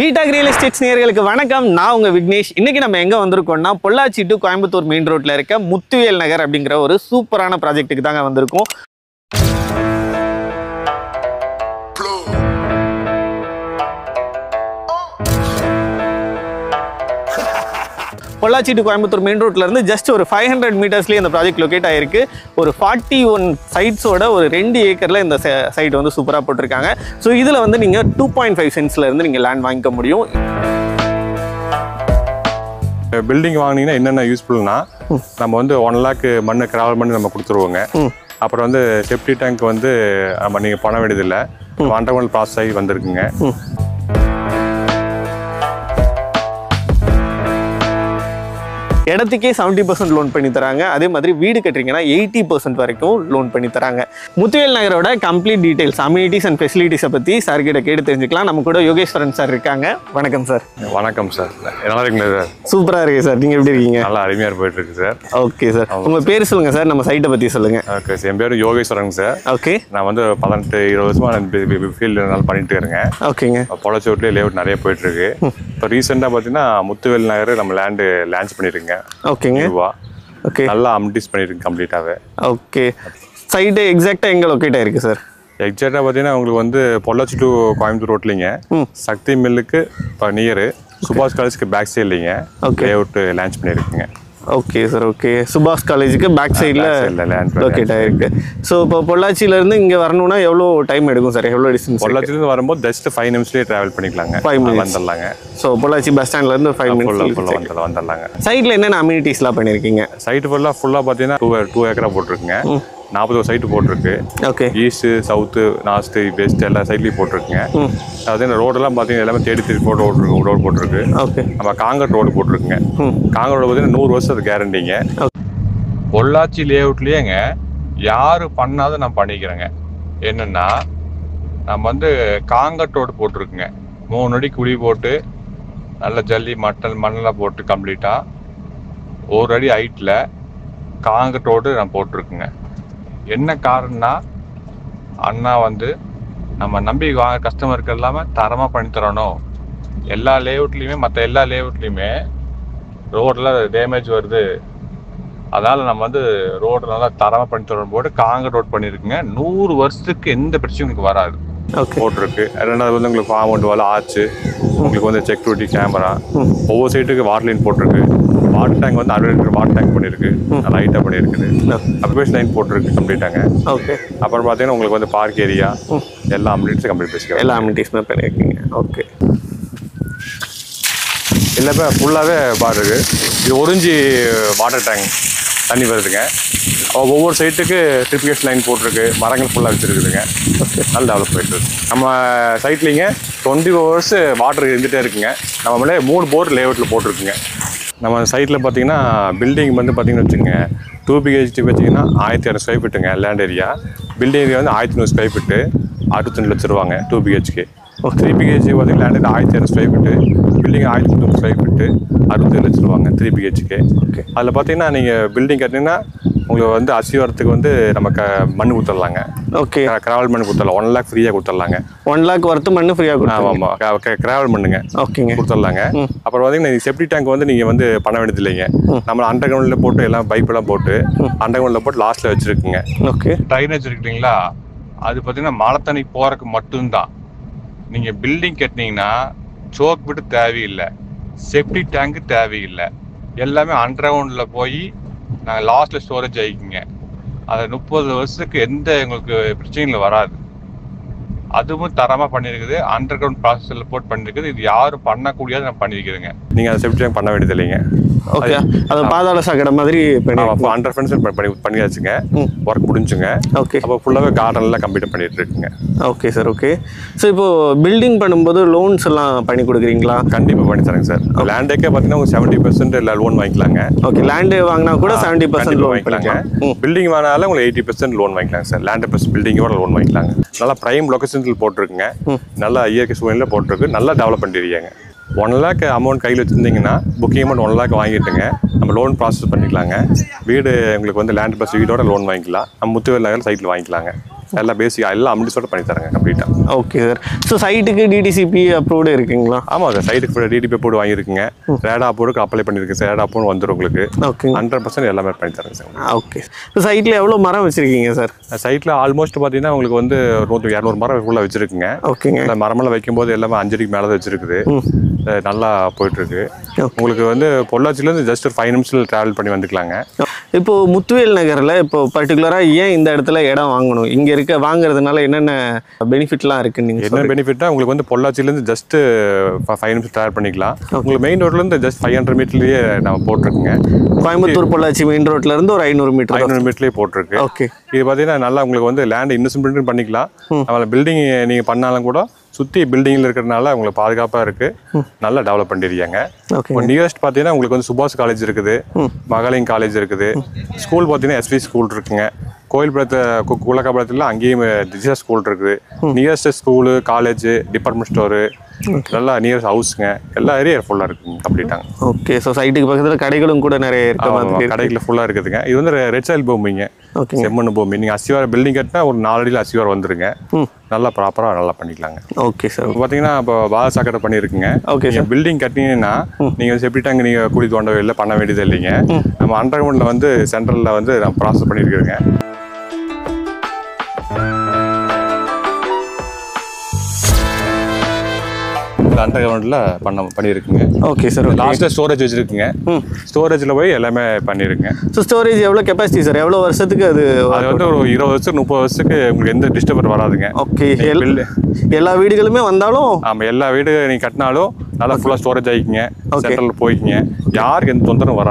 பீட்டாக் real estates நேயர்களுக்கு வணக்கம். நான் உங்க விக்னேஷ். இன்னைக்கு நம்ம எங்க வந்திருக்கோம்னா பொள்ளாச்சி டு கோயம்புத்தூர் மெயின் ரோட்ல இருக்க முத்துவேல் நகர் அப்படிங்கிற ஒரு சூப்பரான ப்ராஜெக்ட்டுக்கு தாங்க வந்திருக்கோம். பொள்ளாச்சி டு கோயம்புத்தூர் மெயின் ரோட்ல இருந்து ஜஸ்ட் ஒரு 500 மீட்டர்ஸ்லேயே இந்த ப்ராஜெக்ட் லொக்கேட் ஆயிருக்கு. ஒரு 41 சைட்ஸோட ஒரு 2 ஏக்கர்ல இந்த சைட் வந்து சூப்பராக போட்டிருக்காங்க. ஸோ இதில் வந்து நீங்கள் 2.5 சென்ட்ஸ்ல இருந்து நீங்கள் லேண்ட் வாங்கிக்க முடியும். பில்டிங் வாங்கினீங்கன்னா என்னென்ன யூஸ்ஃபுல்னா, நம்ம வந்து 1 லேக் மண்ணு கிராவல் பண்ணி நம்ம கொடுத்துருவோங்க. அப்புறம் வந்து செப்டி டேங்க் வந்து நம்ம நீங்கள் பண்ண வேண்டியதில்லை, அண்டர்கிரவுண்ட் ப்ராசஸ் ஆகி வந்திருக்குங்க. இடத்துக்கே 70% லோன் பண்ணி தராங்க. அதே மாதிரி வீடு கட்டுறீங்கன்னா 80% வரைக்கும் லோன் பண்ணி தராங்க. முத்துவேல் நகரோட கம்ப்ளீட் டீடைல்ஸ், அம்யூனிட்டிஸ் அண்ட் ஃபெசிலிட்டிஸை பற்றி சார் கிட்ட கேட்டு தெரிஞ்சுக்கலாம். நம்ம கூட யோகேஸ்வரன் சார் இருக்காங்க. வணக்கம் சார். வணக்கம் சார். நல்லா இருக்குங்களா சார்? சூப்பராக இருக்கு சார். நீங்கள் எப்படி இருக்கீங்க? நல்லா அருமையாக போயிட்டு இருக்கு சார். ஓகே சார், உங்கள் பேர் சொல்லுங்கள் சார், நம்ம சைட்டை பற்றி சொல்லுங்கள். ஓகே சார், என் பேர் யோகேஸ்வரன் சார். ஓகே, நான் வந்து 18-20 வருஷமாக ஃபீல்டு நல்லா பண்ணிட்டு இருக்கேன். ஓகேங்க. பொள்ளாச்சி ரோட்லேயே லேஅவுட் நிறைய போயிட்டு இருக்கு. இப்போ ரீசெண்டாக பார்த்தீங்கன்னா முத்துவேல் நகர் நம்ம லேண்டு லான்ச் பண்ணியிருக்கேன். ஓகேங்க. ஓகே, நல்லா அம்யூனிட்டிஸ் பண்ணியிருக்கு கம்ப்ளீட்டாகவே. ஓகே, சைட்டு எக்ஸாக்டாக எங்கே லொக்கேட் ஆயிருக்கு சார்? எக்ஸாக்டாக பார்த்தீங்கன்னா உங்களுக்கு வந்து பொள்ளாச்சி டு கோயம்புத்தூர் ரோட்லிங்க, சக்தி மில்லுக்கு இப்போ நியரு, சுபாஷ் காலேஜுக்கு பேக் சைட்லிங்க லேஅவுட் லான்ச் பண்ணியிருக்குங்க. Okay sir. ஓகே, சுபாஷ் காலேஜுக்கு பேக் சைடில் லொக்கேட் ஆயிருக்கு. ஸோ இப்போ பொள்ளாச்சியிலேருந்து இங்கே வரணும்னா எவ்வளோ டைம் எடுக்கும் சார்? எவ்வளோ டிஸ்டன்ஸ்? பொள்ளாச்சிலேருந்து வரும்போது ஜஸ்ட் 5 நிமிஷத்துலேயே ட்ராவல் பண்ணிக்கலாங்க. 5 மினிட்ஸ் வந்துடலாங்க. ஸோ பொள்ளாச்சி பஸ் ஸ்டாண்ட்லேருந்து 5 மினிட்ஸ் வந்துடலாங்க. சைட்டில் என்னென்ன அம்யூனிட்டிஸ்லாம் பண்ணியிருக்கீங்க? சைட்டு ஃபுல்லாக பார்த்தீங்கன்னா 2 ஏக்கரா போட்டிருக்குங்க. 40 சைட்டு போட்டிருக்கு. Okay, east, south, north, west எல்லா சைட்லேயும் போட்டிருக்குங்க. அதே ரோடெல்லாம் பார்த்தீங்கன்னா எல்லாமே 33 ரோடு போட்டிருக்கு. ஓகே, நம்ம காங்கிரட் ரோடு போட்டிருக்குங்க. காங்கிரட் ரோடு பார்த்தீங்கன்னா 100 வருஷத்துக்கு கேரண்டிங்க. பொள்ளாச்சி லேஅவுட்லேயேங்க யார் பண்ணாத நான் பண்ணிக்கிறேங்க. என்னென்னா நம்ம வந்து காங்கிரட் ரோடு போட்டிருக்குங்க. 3 அடி குழி போட்டு நல்ல ஜல்லி மண்ணெல்லாம் போட்டு கம்ப்ளீட்டாக 1 அடி ஹைட்டில் காங்கிரட் ரோடு நான் போட்டிருக்குங்க. என்ன காரணம்னா, அண்ணா வந்து நம்ம நம்பி வாங்க கஸ்டமருக்கு எல்லாமே தரமாக பண்ணி தரணும். எல்லா லேஅவுட்லேயுமே மற்ற எல்லா லேஅவுட்லேயுமே ரோடில் டேமேஜ் வருது, அதனால் நம்ம வந்து ரோடு நல்லா தரமாக பண்ணி தரணும் போட்டு காங்கிரட் ரோட் பண்ணியிருக்குங்க. 100 வருஷத்துக்கு எந்த பிரச்சனையும் உங்களுக்கு வராது போட்டிருக்கு. ரெண்டாவது வந்து உங்களுக்கு ஃபார்மௌண்ட் வால் ஆச்சு, உங்களுக்கு வந்து செக்யூரிட்டி கேமரா, ஒவ்வொரு சைட்டுக்கு வாட்டர் லைன் போட்டிருக்கு. வாட்டர் டேங்க் வந்து 60 லிட்டர் வாட்டர் டேங்க் பண்ணியிருக்கு, நல்லா ஹைட்டாக பண்ணியிருக்குது. அப்வேஸ் லைன் போட்டிருக்கு கம்ப்ளீட்டாங்க. ஓகே, அப்புறம் பார்த்தீங்கன்னா உங்களுக்கு வந்து பார்க் ஏரியா எல்லா அம்யூனிட்டிஸும் கம்ப்ளீட் பேசிக்கலாம். எல்லா அம்யூனிட்டிஸுமே பண்ணியிருக்கீங்க. ஓகே, எல்லாமே ஃபுல்லாகவே பார் இருக்குது. இது ஒரிஞ்சி வாட்டர் டேங்க் தண்ணி வருதுங்க. ஒவ்வொரு சைட்டுக்கு ட்ரிபிகேஷன் லைன் போட்டிருக்கு, மரங்கள் ஃபுல்லாக வச்சுருக்குதுங்க. நல்லா டெவலப் போயிட்டு இருக்கு. நம்ம சைட்லிங்க 20 ஹவர்ஸ் வாட்டர் இருந்துகிட்டே இருக்குங்க. நம்ம மேலே 3 போர் லேஅவுட்டில் போட்டிருக்குங்க. நம்ம சைட்டில் பார்த்தீங்கன்னா பில்டிங் வந்து பார்த்தீங்கன்னு வச்சுக்கோங்க, 2 BHK வச்சிங்கன்னா 1200 ஸ்கொயர் ஃபீட்டுங்க லேண்ட் ஏரியா. பில்டிங் ஏரியா வந்து 1200 ஸ்கொயர் ஃபீட்டு 62 லட்சம் ரூபாங்க 2 BHK. 3 BHK பார்த்தீங்கன்னா land 1200 square feet, building 1300 square feet 67 லட்சம் ரூபாங்க 3 BHK. ஓகே, அதில் பார்த்தீங்கன்னா நீங்கள் பில்டிங் கட்டினீங்கன்னா உங்களுக்கு வந்து அசிவரத்துக்கு வந்து நம்ம மண் கொடுத்துடலாங்க. ஓகே, கிராவல் மண் கொடுத்துடலாம். 1 லேக் ஃப்ரீயாக கொடுத்துடலாங்க. 1 லேக் வரத்து மண் ஃப்ரீயாக கொடுக்கலாம். ஆமாம், கிராவல் மண்ணுங்க. ஓகேங்க, கொடுத்துடலாங்க. அப்புறம் பார்த்தீங்கன்னா செப்டி டேங்க் வந்து நீங்கள் வந்து பண்ண வேண்டியது இல்லைங்க. நம்ம அண்டர் கிரவுண்டில் போட்டு எல்லாம் பைப்பெல்லாம் போட்டு அண்டர் கிரவுண்டில் போட்டு லாஸ்ட்டில் வச்சுருக்குங்க. ஓகே, ட்ரைனேஜ் இருக்குங்களா, அது பார்த்தீங்கன்னா மழை தண்ணி போகிறதுக்கு மட்டும்தான். நீங்கள் பில்டிங் கட்டினீங்கன்னா சோக் விட்டு தேவையில்லை, செப்டி டேங்க்கு தேவையில்லை. எல்லாமே அண்டர் கிரவுண்டில் போய் நாங்கள் லாஸ்ட்டில் ஸ்டோரேஜ் ஆகிக்குங்க. அது 30 வருஷத்துக்கு எந்த எங்களுக்கு பிரச்சனைகள் வராது. அதுவும் தரமாக பண்ணியிருக்குது. அண்டர் கிரவுண்ட் ப்ராசஸில் போட்டு பண்ணியிருக்குது. இது யாரும் பண்ணக்கூடியது நான் பண்ணியிருக்கிறேங்க. நீங்கள் அதை செப்டி டேங்க் பண்ண வேண்டியது இல்லைங்க. ஓகே, அது பாதாள சாக்கடை மாதிரி அண்டர் ஃபென்ஸ் பண்ணியாச்சுங்க. ஒர்க் முடிஞ்சுங்க. ஓகே, அப்போ ஃபுல்லாகவே கார்டன்லாம் கம்ப்ளீட் பண்ணிட்டு இருக்குங்க. Okay sir. ஓகே, ஸோ இப்போ பில்டிங் பண்ணும்போது லோன்ஸ் எல்லாம் பண்ணி கொடுக்குறீங்களா? கண்டிப்பாக பண்ணி தரேங்க சார். லேண்டுக்கே பார்த்தீங்கன்னா உங்களுக்கு 70% இல்லை லோன் வாங்கிக்கலாங்க. ஓகே, லேண்டு வாங்கினா கூட 70% லோன் வாங்கிக்கலாங்க. பில்டிங் வாங்கினாலும் உங்களுக்கு 80% லோன் வாங்கிக்கலாங்க சார். லேண்டு ப்ளஸ் பில்டிங்கோட லோன் வாங்கிக்கலாங்க. நல்லா ப்ரைம் லொகேஷன்ஸில் போட்டிருக்குங்க. நல்லா இயற்கை சூழ்நிலையில் போட்டிருக்கு. நல்லா டெவலப் பண்ணிடுவீங்க. 1 லேக் அமௌண்ட் கையில் வச்சுருந்தீங்கன்னா புக்கிங் அமௌண்ட் 1 லேக் வாங்கிட்டுங்க நம்ம லோன் ப்ராசஸ் பண்ணிக்கலாங்க. வீடு உங்களுக்கு வந்து லேண்ட் ப்ளஸ் வீடோட லோன் வாங்கிக்கலாம். நம்ம முத்துவேல் நகர் சைட்டில் வாங்கிக்கலாங்க. எல்லாம் பேசிக்காக எல்லாம் அம்யூனிட்டிஸோட பண்ணி தரேங்க கம்ப்ளீட்டாக. Okay sir. ஸோ சைட்டுக்கு டிடிசிபி அப்ரூவ்டு இருக்குங்களா? ஆமாம் சார், சைட்டுக்கு டிடிபி அப்ரூவ் வாங்கியிருக்குங்க. ரேடா அப்ரூவுக்கு அப்ளை பண்ணியிருக்கு சார். ரேடா அப்ரூவ் வந்துடும் உங்களுக்கு. ஓகே, 100% எல்லாமே பண்ணி தரேங்க சார். ஓகே. ஸோ சைட்டில் எவ்வளோ மரம் வச்சுருக்கீங்க சார்? சைட்டில் ஆல்மோஸ்ட் பார்த்தீங்கன்னா உங்களுக்கு வந்து 100-200 மரம் ஃபுல்லாக வச்சுருக்குங்க. ஓகேங்க. இந்த மரமெல்லாம் வைக்கும்போது எல்லாமே 5 அடிக்கு மேலே தான் வச்சுருக்குது. நல்லா போயிட்டுருக்கு. உங்களுக்கு வந்து பொள்ளாச்சிலேருந்து ஜஸ்ட் ஒரு 5 நிமிஷத்தில் ட்ராவல் பண்ணி வந்துக்கலாங்க. இப்போது முத்துவேல் நகரில் இப்போ பர்டிகுலராக ஏன் இந்த இடத்துல இடம் வாங்கணும், இங்கே இருக்க வாங்குறதுனால என்னென்ன பெனிஃபிட்லாம் இருக்குன்னு நீங்கள் என்ன பெனிஃபிட்னா உங்களுக்கு வந்து பொள்ளாச்சிலேருந்து ஜஸ்ட்டு 5 நிமிஷம் ட்ராவல் பண்ணிக்கலாம். உங்களுக்கு மெயின் ரோட்லேருந்து ஜஸ்ட் 500 மீட்டர்லேயே நம்ம போட்டிருக்குங்க. கோயம்புத்தூர் பொள்ளாச்சி மெயின் ரோட்லேருந்து ஒரு 500 மீட்டர்லேயே போட்டிருக்கு. ஓகே. இது பார்த்தீங்கன்னா நல்லா உங்களுக்கு வந்து லேண்ட் இன்வெஸ்ட்மெண்ட் பண்ணிக்கலாம். நம்ம பில்டிங் நீங்கள் பண்ணாலும் கூட சுற்றி பில்டிங்கில் இருக்கிறதுனால உங்களுக்கு பாதுகாப்பாக இருக்குது. நல்லா டெவலப் பண்ணிருக்காங்க. இப்போ நியரஸ்ட் பார்த்தீங்கன்னா உங்களுக்கு வந்து சுபாஷ் காலேஜ் இருக்குது, மகளிர் காலேஜ் இருக்குது, ஸ்கூல் பார்த்தீங்கன்னா எஸ்வி ஸ்கூல் இருக்குங்க. கோயில்புரத்து குலக்காபுரத்தில் அங்கேயும் திஜா ஸ்கூல் இருக்குது. Nearest school, college, department store, நல்லா நியரஸ்ட் ஹவுஸுங்க, எல்லா ஏரியா ஃபுல்லாக இருக்குங்க கம்ப்ளீட்டாங்க. ஓகே. ஸோ சைட்டுக்கு பக்கத்தில் கடைகளும் கூட நிறைய இருக்கு. கடைகள் ஃபுல்லாக இருக்குதுங்க. இது வந்து ரெட் சாயில் பூமிங்க, செம்மண் பூமி. நீங்கள் அசிவார பில்டிங் கட்டினா ஒரு 4 அடியில் அசிவார் வந்துருங்க. நல்லா ப்ராப்பராக நல்லா பண்ணிக்கலாங்க. Okay sir. பார்த்தீங்கன்னா இப்போ பாலசாக்கடை பண்ணியிருக்குங்க. Okay sir. பில்டிங் கட்டினீங்கன்னா நீங்கள் எப்படி டேங்க் நீங்கள் குழி தோண்டவே இல்லை, பண்ண வேண்டியது இல்லைங்க. நம்ம அண்டர்கிரவுண்டில் வந்து சென்ட்ரலில் வந்து நம்ம ப்ராசஸ் பண்ணியிருக்கிறோங்க. அண்டர்கிரவுண்டில் பண்ணியிருக்குங்க. Okay sir. லாஸ்ட்டில் ஸ்டோரேஜ் வச்சுருக்குங்க. ஸ்டோரேஜில் போய் எல்லாமே பண்ணியிருக்குங்க. ஸோ ஸ்டோரேஜ் எவ்வளோ கெப்பாசிட்டி சார்? எவ்வளோ வருஷத்துக்கு அது வந்து ஒரு 20 வருஷம் 30 வருஷத்துக்கு உங்களுக்கு எந்த டிஸ்டர்பர் வராதுங்க. ஓகே. எல்லா வீடுகளுமே வந்தாலும் ஆமாம், எல்லா வீடு நீங்கள் கட்டினாலும் நல்லா ஃபுல்லாக ஸ்டோரேஜ் ஆகிக்குங்க. சென்ட்ரலில் போய்க்குங்க. யாருக்கு எந்த தொந்தரவும் வராது.